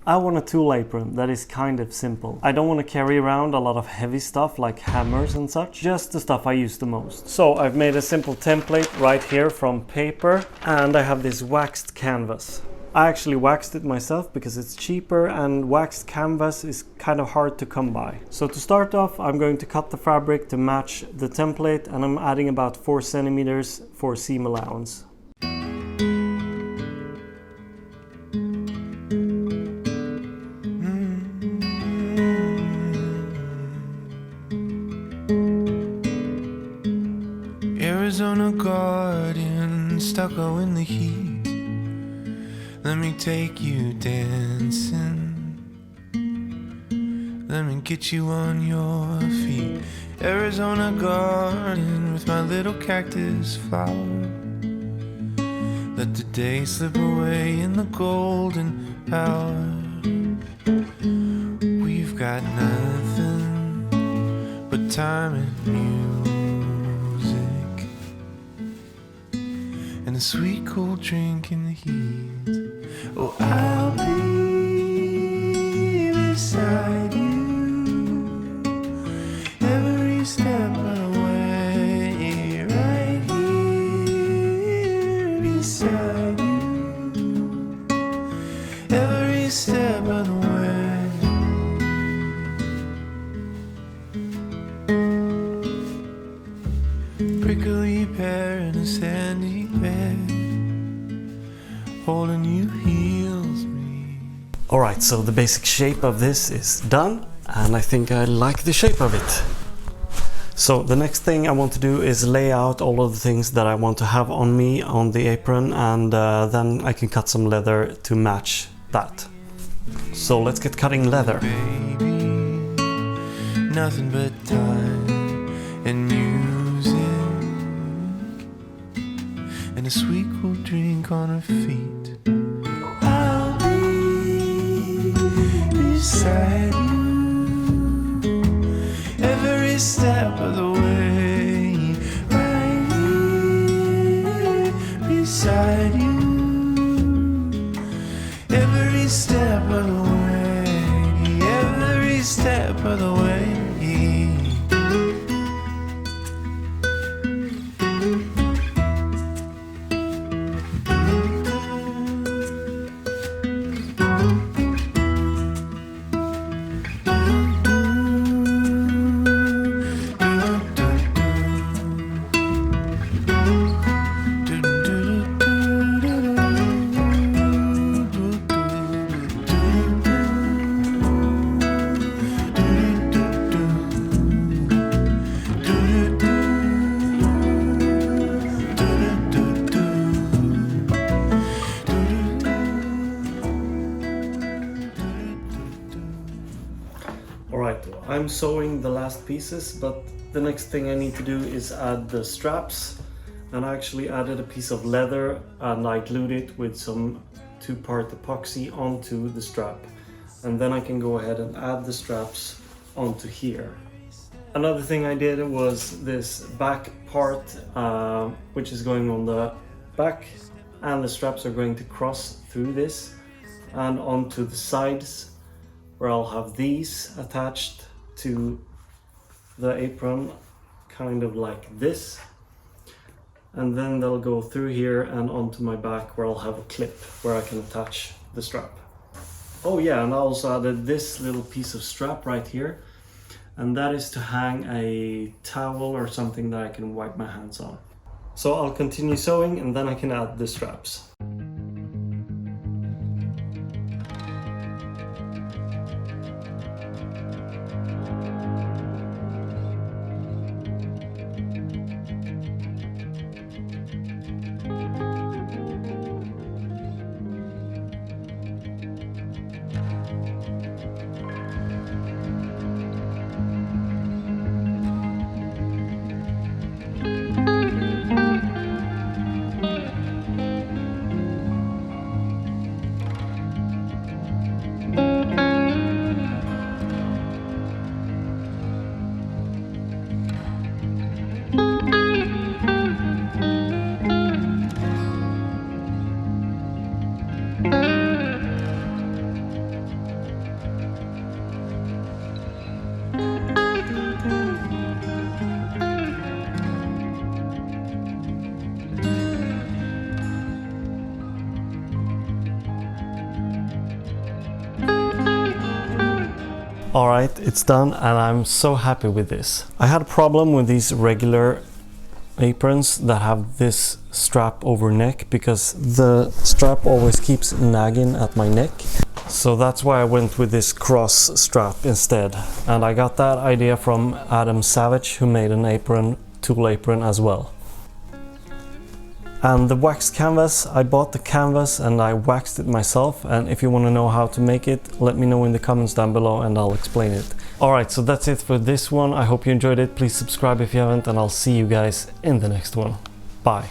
I want a tool apron that is kind of simple. I don't want to carry around a lot of heavy stuff like hammers and such, just the stuff I use the most. So I've made a simple template right here from paper, and I have this waxed canvas. I actually waxed it myself because it's cheaper, and waxed canvas is kind of hard to come by. So to start off, I'm going to cut the fabric to match the template, and I'm adding about 4 centimeters for seam allowance. Arizona garden, stucco in the heat. Let me take you dancing. Let me get you on your feet. Arizona garden with my little cactus flower. Let the day slip away in the golden hour. We've got nothing but time and music, and a sweet cold drink in the heat. Oh, I'll be beside you every step of the way, right here beside you every step of the way. Prickly pear in a sandy bed, holding you heals me. Alright, so the basic shape of this is done, and I think I like the shape of it. So the next thing I want to do is lay out all of the things that I want to have on me on the apron, and then I can cut some leather to match that. So let's get cutting leather. Baby, nothing but time and music, and a sweet cool drink on her feet. I'll be beside you every step of the way, right here beside you every step of the way, every step of the way. I'm sewing the last pieces, but the next thing I need to do is add the straps, and I actually added a piece of leather and I glued it with some 2-part epoxy onto the strap, and then I can go ahead and add the straps onto here. Another thing I did was this back part, which is going on the back, and the straps are going to cross through this and onto the sides, where I'll have these attached to the apron, kind of like this, and then they'll go through here and onto my back, where I'll have a clip where I can attach the strap. Oh yeah, and I also added this little piece of strap right here, and that is to hang a towel or something that I can wipe my hands on. So I'll continue sewing, and then I can add the straps. Alright, it's done and I'm so happy with this. I had a problem with these regular aprons that have this strap over neck because the strap always keeps nagging at my neck. So that's why I went with this cross strap instead. And I got that idea from Adam Savage, who made an apron, tool apron as well. And the wax canvas, I bought the canvas and I waxed it myself, and if you want to know how to make it, let me know in the comments down below and I'll explain it. Alright, so that's it for this one. I hope you enjoyed it. Please subscribe if you haven't, and I'll see you guys in the next one. Bye.